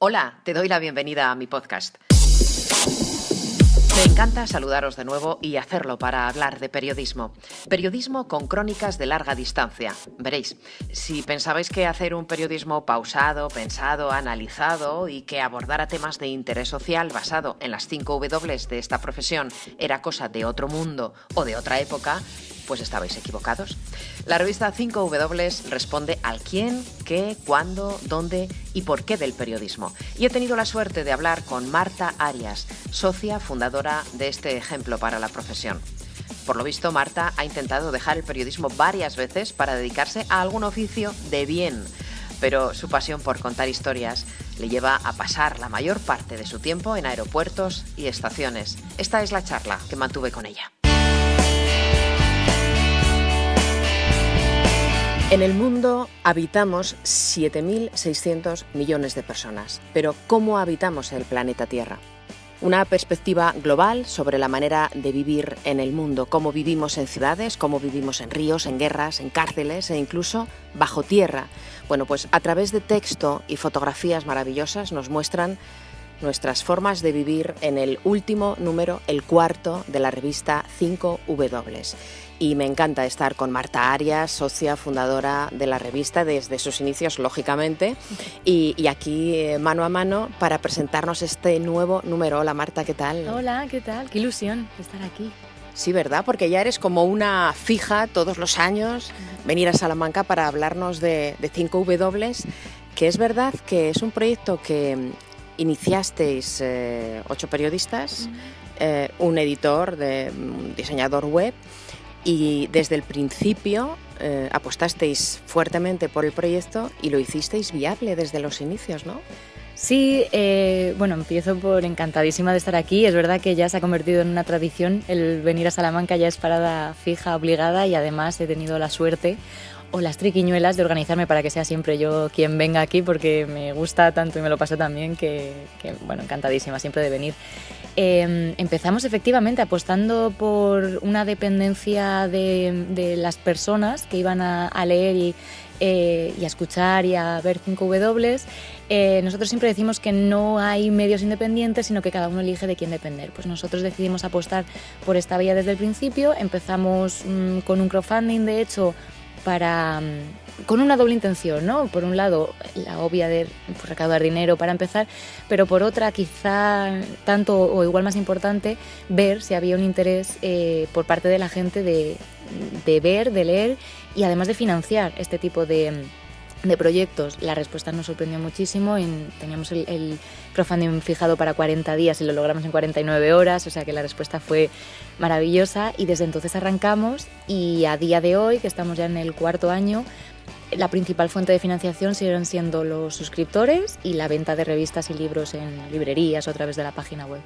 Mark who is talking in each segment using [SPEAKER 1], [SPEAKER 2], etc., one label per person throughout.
[SPEAKER 1] Hola, te doy la bienvenida a mi podcast. Me encanta saludaros de nuevo y hacerlo para hablar de periodismo. Periodismo con crónicas de larga distancia. Veréis, si pensabais que hacer un periodismo pausado, pensado, analizado y que abordara temas de interés social basado en las 5 W de esta profesión era cosa de otro mundo o de otra época, pues estabais equivocados. La revista 5W responde al quién, qué, cuándo, dónde y por qué del periodismo. Y he tenido la suerte de hablar con Marta Arias, socia fundadora de este ejemplo para la profesión. Por lo visto, Marta ha intentado dejar el periodismo varias veces para dedicarse a algún oficio de bien, pero su pasión por contar historias le lleva a pasar la mayor parte de su tiempo en aeropuertos y estaciones. Esta es la charla que mantuve con ella. En el mundo habitamos 7.600 millones de personas, pero ¿cómo habitamos el planeta Tierra? Una perspectiva global sobre la manera de vivir en el mundo, cómo vivimos en ciudades, cómo vivimos en ríos, en guerras, en cárceles e incluso bajo tierra. Bueno, pues a través de texto y fotografías maravillosas nos muestran nuestras formas de vivir en el último número, el cuarto de la revista 5W. Y me encanta estar con Marta Arias, socia fundadora de la revista desde sus inicios, lógicamente, y aquí mano a mano para presentarnos este nuevo número. Hola Marta, ¿qué tal?
[SPEAKER 2] Hola, ¿qué tal? Qué ilusión estar aquí.
[SPEAKER 1] Sí, ¿verdad? Porque ya eres como una fija todos los años, venir a Salamanca para hablarnos de 5W, que es verdad que es un proyecto que iniciasteis 8 periodistas, un editor, un diseñador web, y desde el principio apostasteis fuertemente por el proyecto y lo hicisteis viable desde los inicios, ¿no?
[SPEAKER 2] Sí, bueno, empiezo por encantadísima de estar aquí. Es verdad que ya se ha convertido en una tradición, el venir a Salamanca ya es parada fija, obligada, y además he tenido la suerte o las triquiñuelas de organizarme para que sea siempre yo quien venga aquí, porque me gusta tanto y me lo paso tan bien que bueno, encantadísima siempre de venir. Empezamos efectivamente apostando por una dependencia de las personas que iban a leer y a escuchar y a ver 5W. Nosotros siempre decimos que no hay medios independientes, sino que cada uno elige de quién depender. Pues nosotros decidimos apostar por esta vía desde el principio. Empezamos con un crowdfunding, de hecho, con una doble intención, ¿no? Por un lado, la obvia de recaudar dinero para empezar, pero por otra, quizá tanto o igual más importante, ver si había un interés por parte de la gente de ver, de leer y además de financiar este tipo de proyectos. La respuesta nos sorprendió muchísimo. Teníamos el crowdfunding fijado para 40 días y lo logramos en 49 horas, o sea que la respuesta fue maravillosa y desde entonces arrancamos, y a día de hoy, que estamos ya en el 4.º año, la principal fuente de financiación siguen siendo los suscriptores y la venta de revistas y libros en librerías o a través de la página web.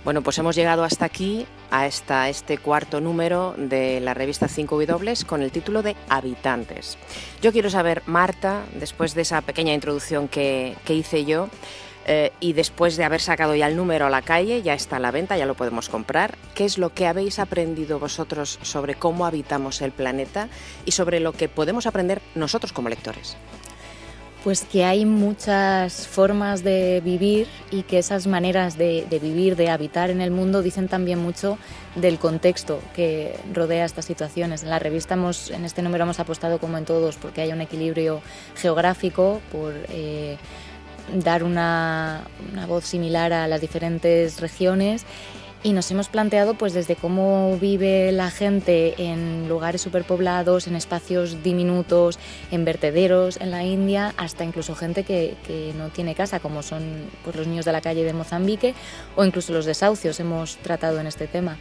[SPEAKER 1] Bueno, pues hemos llegado hasta aquí, hasta este 4.º número de la revista 5W con el título de Habitantes. Yo quiero saber, Marta, después de esa pequeña introducción que hice yo, y después de haber sacado ya el número a la calle, ya está a la venta, ya lo podemos comprar, ¿qué es lo que habéis aprendido vosotros sobre cómo habitamos el planeta y sobre lo que podemos aprender nosotros como lectores?
[SPEAKER 2] Pues que hay muchas formas de vivir y que esas maneras de vivir, de habitar en el mundo, dicen también mucho del contexto que rodea estas situaciones. En la revista en este número hemos apostado, como en todos, porque haya un equilibrio geográfico, por dar una voz similar a las diferentes regiones. Y nos hemos planteado pues desde cómo vive la gente en lugares superpoblados, en espacios diminutos, en vertederos en la India, hasta incluso gente que no tiene casa, como son pues, los niños de la calle de Mozambique, o incluso los desahucios hemos tratado en este tema.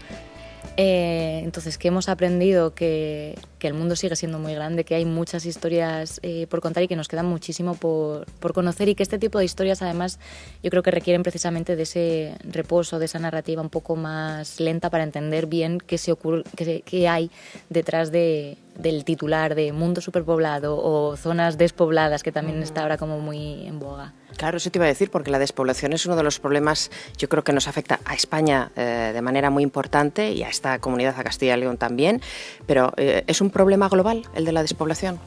[SPEAKER 2] Entonces, ¿qué hemos aprendido? Que el mundo sigue siendo muy grande, que hay muchas historias por contar y que nos queda muchísimo por conocer, y que este tipo de historias además yo creo que requieren precisamente de ese reposo, de esa narrativa un poco más lenta para entender bien qué hay detrás del titular de mundo superpoblado o zonas despobladas, que también está ahora como muy en boga.
[SPEAKER 1] Claro, eso te iba a decir, porque la despoblación es uno de los problemas, yo creo que nos afecta a España de manera muy importante y a esta comunidad, a Castilla y León también, pero ¿es un problema global el de la despoblación?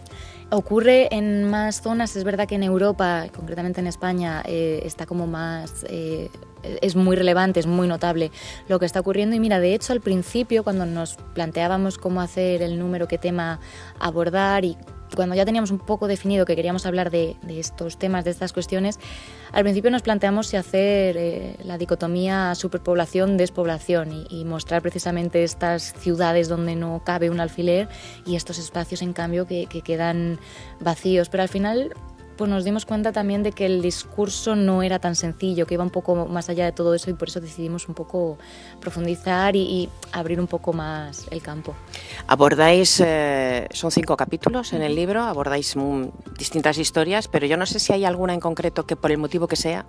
[SPEAKER 2] Ocurre en más zonas, es verdad que en Europa, concretamente en España, está como más... es muy relevante, es muy notable lo que está ocurriendo. Y mira, de hecho, al principio, cuando nos planteábamos cómo hacer el número, qué tema abordar, y cuando ya teníamos un poco definido que queríamos hablar de estos temas, de estas cuestiones, al principio nos planteamos si hacer la dicotomía superpoblación-despoblación y mostrar precisamente estas ciudades donde no cabe un alfiler y estos espacios, en cambio, que quedan vacíos. Pero al final pues nos dimos cuenta también de que el discurso no era tan sencillo, que iba un poco más allá de todo eso, y por eso decidimos un poco profundizar y abrir un poco más el campo.
[SPEAKER 1] Abordáis, son 5 capítulos en el libro, abordáis distintas historias, pero yo no sé si hay alguna en concreto que, por el motivo que sea,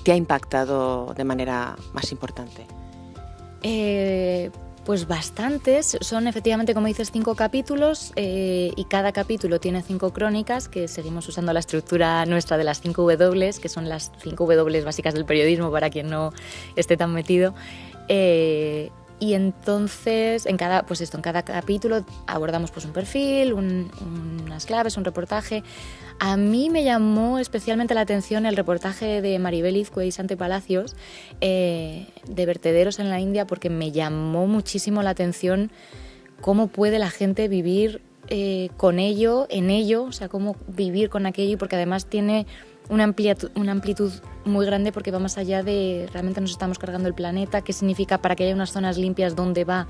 [SPEAKER 1] te ha impactado de manera más importante.
[SPEAKER 2] Pues bastantes, son efectivamente, como dices, 5 capítulos, y cada capítulo tiene 5 crónicas, que seguimos usando la estructura nuestra de las 5 W, que son las 5 W básicas del periodismo para quien no esté tan metido. Y entonces en cada capítulo abordamos pues un perfil, unas claves, un reportaje. A mí me llamó especialmente la atención el reportaje de Maribel Izcue y Sante Palacios, de vertederos en la India, porque me llamó muchísimo la atención cómo puede la gente vivir con ello, en ello, o sea, cómo vivir con aquello, y porque además tiene una amplitud muy grande, porque va más allá de realmente nos estamos cargando el planeta, qué significa para que haya unas zonas limpias, dónde va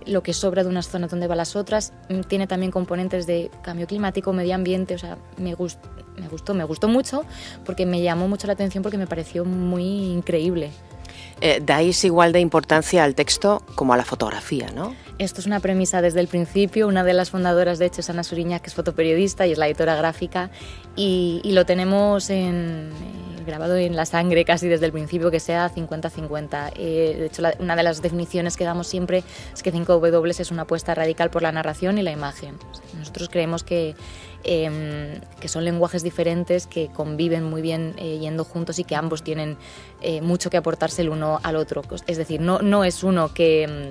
[SPEAKER 2] lo que sobra de unas zonas, dónde van las otras. Tiene también componentes de cambio climático, medio ambiente, o sea, me gustó mucho, porque me llamó mucho la atención, porque me pareció muy increíble.
[SPEAKER 1] Dais igual de importancia al texto como a la fotografía, ¿no?
[SPEAKER 2] Esto es una premisa desde el principio. Una de las fundadoras, de hecho, es Ana Suriña, que es fotoperiodista y es la editora gráfica, y lo tenemos grabado en la sangre casi desde el principio, que sea 50-50. De hecho, una de las definiciones que damos siempre es que 5W es una apuesta radical por la narración y la imagen. O sea, nosotros creemos que son lenguajes diferentes que conviven muy bien yendo juntos, y que ambos tienen mucho que aportarse el uno al otro. Es decir, no es uno que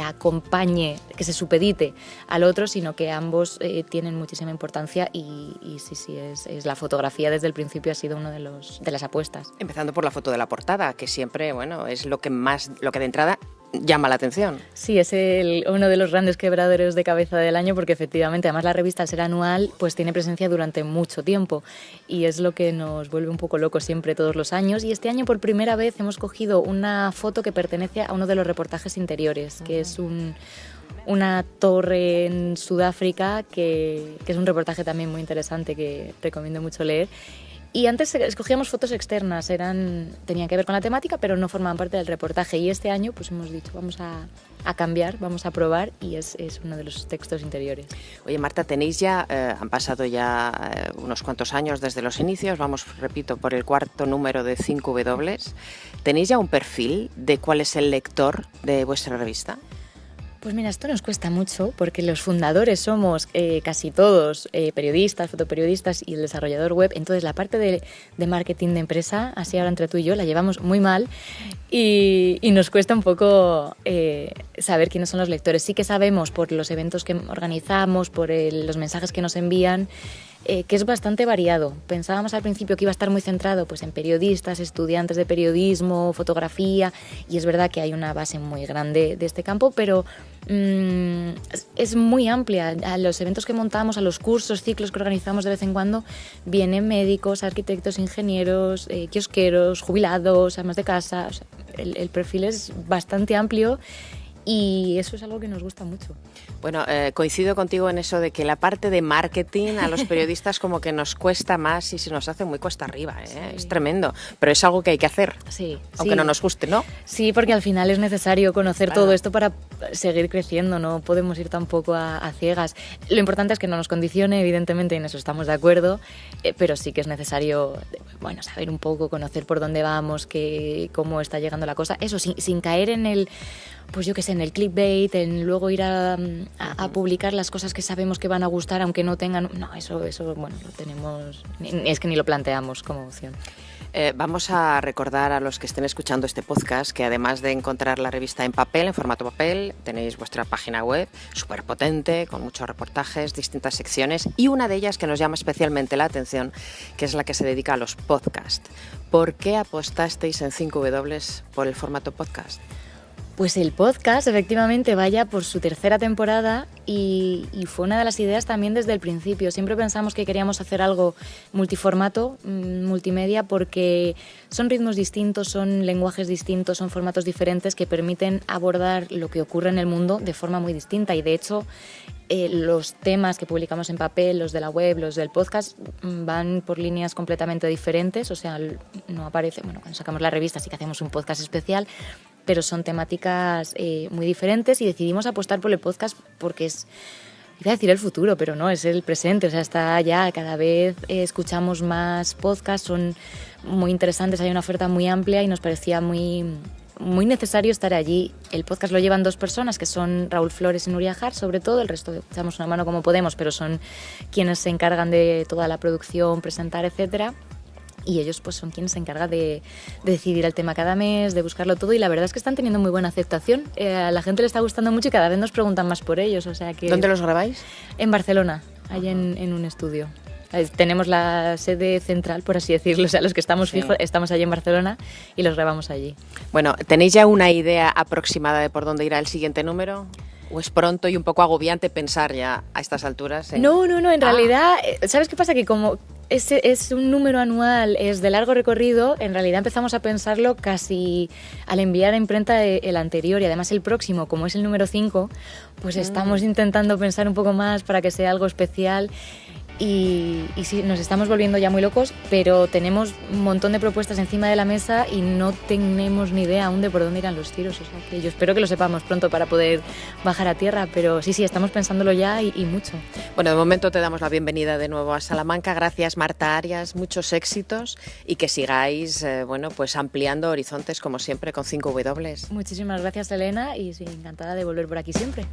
[SPEAKER 2] acompañe, que se supedite al otro, sino que ambos tienen muchísima importancia, y sí, es la fotografía desde el principio ha sido uno de las apuestas.
[SPEAKER 1] Empezando por la foto de la portada, que siempre, bueno, es lo que de entrada llama la atención.
[SPEAKER 2] Sí, es uno de los grandes quebraderos de cabeza del año, porque efectivamente, además, la revista, al ser anual, pues tiene presencia durante mucho tiempo, y es lo que nos vuelve un poco locos siempre, todos los años. Y este año, por primera vez, hemos cogido una foto que pertenece a uno de los reportajes interiores, que es una torre en Sudáfrica, que es un reportaje también muy interesante, que recomiendo mucho leer. Y antes escogíamos fotos externas, tenían que ver con la temática, pero no formaban parte del reportaje. Y este año pues hemos dicho, vamos a cambiar, vamos a probar, y es uno de los textos interiores.
[SPEAKER 1] Oye, Marta, tenéis ya, han pasado ya unos cuantos años desde los inicios, vamos, repito, por el 4º número de 5W. ¿Tenéis ya un perfil de cuál es el lector de vuestra revista?
[SPEAKER 2] Pues mira, esto nos cuesta mucho, porque los fundadores somos casi todos periodistas, fotoperiodistas, y el desarrollador web. Entonces la parte de marketing de empresa, así ahora entre tú y yo, la llevamos muy mal, y nos cuesta un poco saber quiénes son los lectores. Sí que sabemos por los eventos que organizamos, por los mensajes que nos envían, que es bastante variado. Pensábamos al principio que iba a estar muy centrado pues en periodistas, estudiantes de periodismo, fotografía, y es verdad que hay una base muy grande de este campo, pero es muy amplia. A los eventos que montamos, a los cursos, ciclos que organizamos de vez en cuando, vienen médicos, arquitectos, ingenieros, kiosqueros, jubilados, amas de casa. O sea, el perfil es bastante amplio, y eso es algo que nos gusta mucho.
[SPEAKER 1] Bueno, coincido contigo en eso de que la parte de marketing a los periodistas como que nos cuesta más y se nos hace muy cuesta arriba, ¿eh? Sí. Es tremendo, pero es algo que hay que hacer,
[SPEAKER 2] sí,
[SPEAKER 1] aunque no nos guste, ¿no?
[SPEAKER 2] Sí, porque al final es necesario conocer todo esto para seguir creciendo, no podemos ir tampoco a ciegas. Lo importante es que no nos condicione, evidentemente, y en eso estamos de acuerdo, pero sí que es necesario, bueno, saber un poco, conocer por dónde vamos, cómo está llegando la cosa, eso sin caer en el... Pues yo qué sé, en el clickbait, en luego ir a publicar las cosas que sabemos que van a gustar, aunque no tengan... No, eso bueno, lo tenemos... Es que ni lo planteamos como opción.
[SPEAKER 1] Vamos a recordar a los que estén escuchando este podcast que además de encontrar la revista en papel, en formato papel, tenéis vuestra página web súper potente, con muchos reportajes, distintas secciones y una de ellas que nos llama especialmente la atención, que es la que se dedica a los podcasts. ¿Por qué apostasteis en 5W por el formato podcast?
[SPEAKER 2] Pues el podcast efectivamente vaya por su tercera temporada y fue una de las ideas también desde el principio. Siempre pensamos que queríamos hacer algo multiformato, multimedia, porque son ritmos distintos, son lenguajes distintos, son formatos diferentes que permiten abordar lo que ocurre en el mundo de forma muy distinta. Y de hecho, los temas que publicamos en papel, los de la web, los del podcast, van por líneas completamente diferentes. O sea, no aparece, bueno, cuando sacamos la revista sí que hacemos un podcast especial, pero son temáticas muy diferentes y decidimos apostar por el podcast porque es, iba a decir el futuro, pero no, es el presente, o sea, está ya, cada vez escuchamos más podcasts, son muy interesantes, hay una oferta muy amplia y nos parecía muy necesario estar allí. El podcast lo llevan 2 personas, que son Raúl Flores y Nuria Jar, sobre todo, el resto echamos una mano como podemos, pero son quienes se encargan de toda la producción, presentar, etcétera. Y ellos pues son quienes se encargan de decidir el tema cada mes, de buscarlo todo, y la verdad es que están teniendo muy buena aceptación. A la gente le está gustando mucho y cada vez nos preguntan más por ellos. O sea que...
[SPEAKER 1] ¿Dónde los grabáis?
[SPEAKER 2] En Barcelona, allí en un estudio. Tenemos la sede central, por así decirlo, o sea, los que estamos fijos estamos allí en Barcelona y los grabamos allí.
[SPEAKER 1] Bueno, ¿tenéis ya una idea aproximada de por dónde irá el siguiente número? ¿O es pronto y un poco agobiante pensar ya a estas alturas?
[SPEAKER 2] No, en realidad, ¿sabes qué pasa? Que como es un número anual, es de largo recorrido, en realidad empezamos a pensarlo casi al enviar a imprenta el anterior, y además el próximo, como es el número 5, pues estamos intentando pensar un poco más para que sea algo especial. Y sí, nos estamos volviendo ya muy locos, pero tenemos un montón de propuestas encima de la mesa y no tenemos ni idea aún de por dónde irán los tiros. O sea, que yo espero que lo sepamos pronto para poder bajar a tierra, pero sí, estamos pensándolo ya y mucho.
[SPEAKER 1] Bueno, de momento te damos la bienvenida de nuevo a Salamanca. Gracias, Marta Arias, muchos éxitos y que sigáis pues ampliando horizontes como siempre con 5W.
[SPEAKER 2] Muchísimas gracias, Elena, y sí, encantada de volver por aquí siempre.